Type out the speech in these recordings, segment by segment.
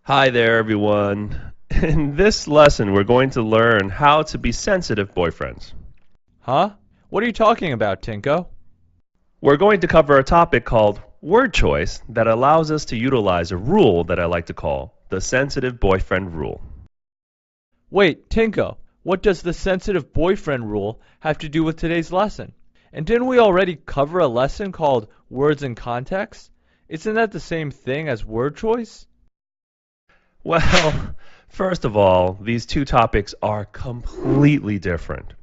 Hi there, everyone. In this lesson, we're going to learn how to be sensitive boyfriends. Huh? What are you talking about, Tinko? We're going to cover a topic called word choice that allows us to utilize a rule that I like to call the sensitive boyfriend rule. Wait, Tinko, what does the sensitive boyfriend rule have to do with today's lesson? And didn't we already cover a lesson called words in context? Isn't that the same thing as word choice? Well, first of all, these two topics are completely different.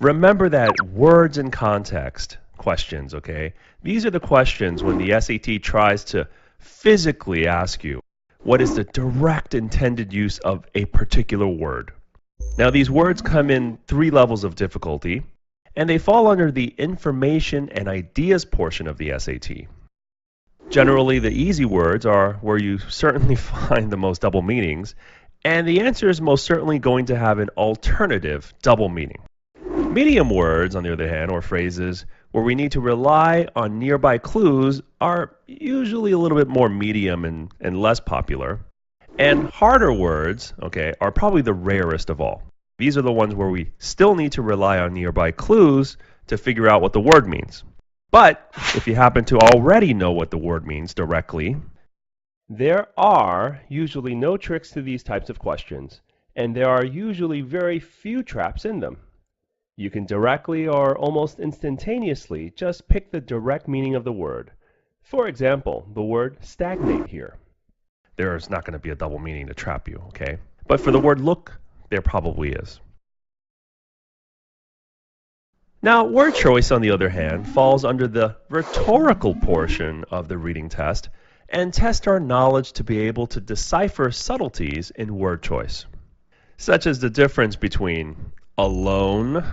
Remember that words in context questions, okay? These are the questions when the SAT tries to physically ask you what is the direct intended use of a particular word. Now, these words come in three levels of difficulty, and they fall under the information and ideas portion of the SAT. Generally, the easy words are where you certainly find the most double meanings, and the answer is most certainly going to have an alternative double meaning. Medium words, on the other hand, or phrases where we need to rely on nearby clues are usually a little bit more medium and less popular. And harder words, okay, are probably the rarest of all. These are the ones where we still need to rely on nearby clues to figure out what the word means. But if you happen to already know what the word means directly, there are usually no tricks to these types of questions, and there are usually very few traps in them. You can directly or almost instantaneously just pick the direct meaning of the word. For example, the word stagnate here. There's not going to be a double meaning to trap you, okay? But for the word look, there probably is. Now, word choice, on the other hand, falls under the rhetorical portion of the reading test and tests our knowledge to be able to decipher subtleties in word choice, such as the difference between alone,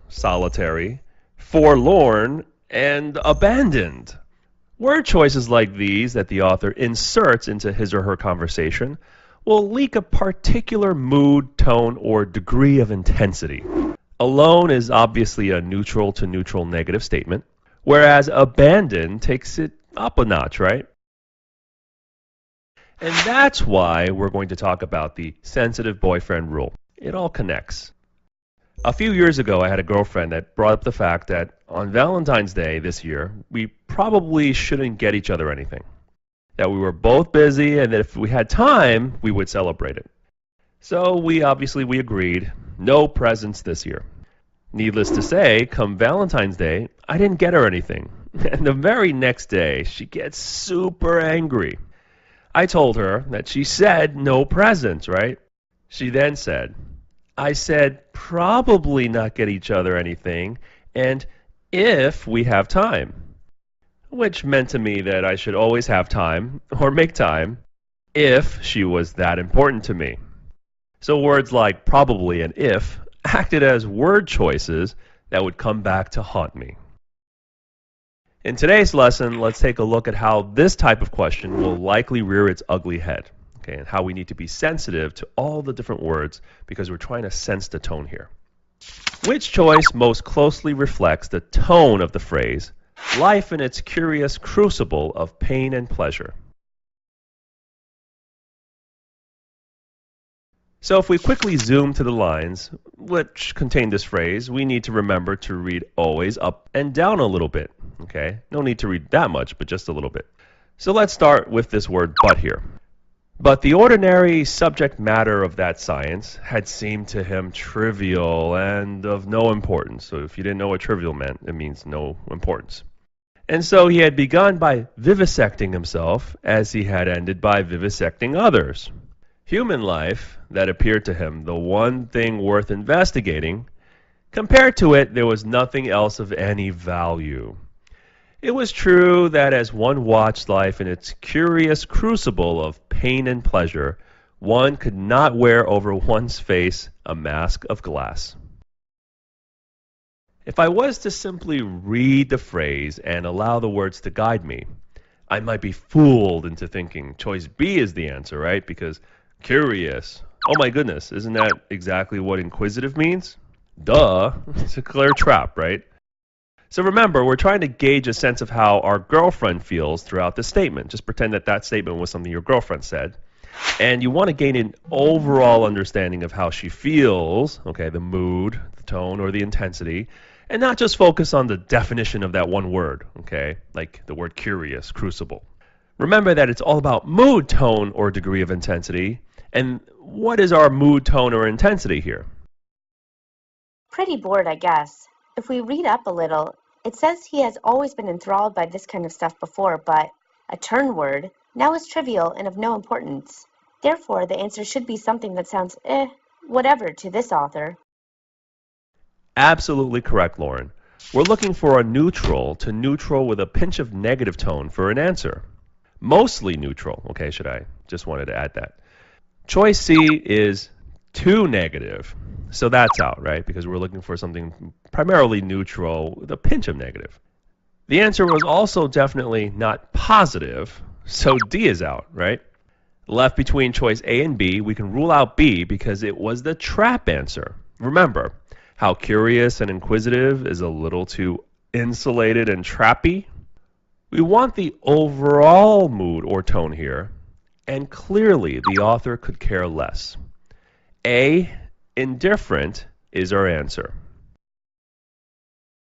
solitary, forlorn, and abandoned. Word choices like these that the author inserts into his or her conversation will leak a particular mood, tone, or degree of intensity. Alone is obviously a neutral to neutral negative statement, whereas abandon takes it up a notch, right? And that's why we're going to talk about the sensitive boyfriend rule. It all connects. A few years ago, I had a girlfriend that brought up the fact that on Valentine's Day this year, we probably shouldn't get each other anything. That we were both busy and that if we had time, we would celebrate it. So we agreed, no presents this year. Needless to say, come Valentine's Day, I didn't get her anything. And the very next day, she gets super angry. I told her that she said no presents, right? She then said, I said probably not get each other anything, and if we have time. Which meant to me that I should always have time, or make time, if she was that important to me. So words like probably and if acted as word choices that would come back to haunt me. In today's lesson, let's take a look at how this type of question will likely rear its ugly head, okay, and how we need to be sensitive to all the different words because we're trying to sense the tone here. Which choice most closely reflects the tone of the phrase, life in its curious crucible of pain and pleasure? So if we quickly zoom to the lines which contain this phrase, we need to remember to read always up and down a little bit. Okay? No need to read that much, but just a little bit. So let's start with this word but here. But the ordinary subject matter of that science had seemed to him trivial and of no importance. So if you didn't know what trivial meant, it means no importance. And so he had begun by vivisecting himself as he had ended by vivisecting others. Human life, that appeared to him the one thing worth investigating, compared to it there was nothing else of any value. It was true that as one watched life in its curious crucible of pain and pleasure, one could not wear over one's face a mask of glass. If I was to simply read the phrase and allow the words to guide me, I might be fooled into thinking choice B is the answer, right? Because curious. Oh my goodness, isn't that exactly what inquisitive means? Duh, it's a clear trap, right? So remember, we're trying to gauge a sense of how our girlfriend feels throughout the statement. Just pretend that that statement was something your girlfriend said. And you want to gain an overall understanding of how she feels, okay, the mood, the tone, or the intensity, and not just focus on the definition of that one word, okay, like the word curious, crucible. Remember that it's all about mood, tone, or degree of intensity. And what is our mood, tone, or intensity here? Pretty bored, I guess. If we read up a little, it says he has always been enthralled by this kind of stuff before, but a turn word now is trivial and of no importance. Therefore, the answer should be something that sounds whatever to this author. Absolutely correct, Lauren. We're looking for a neutral to neutral with a pinch of negative tone for an answer. Mostly neutral, okay, just wanted to add that. Choice C is too negative. So that's out, right? Because we're looking for something primarily neutral with a pinch of negative. The answer was also definitely not positive, so D is out, right? Left between choice A and B, we can rule out B because it was the trap answer. Remember how curious and inquisitive is a little too insulated and trappy? We want the overall mood or tone here, and clearly the author could care less. A, indifferent, is our answer.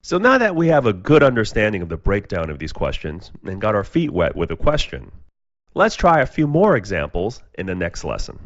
So now that we have a good understanding of the breakdown of these questions and got our feet wet with a question, let's try a few more examples in the next lesson.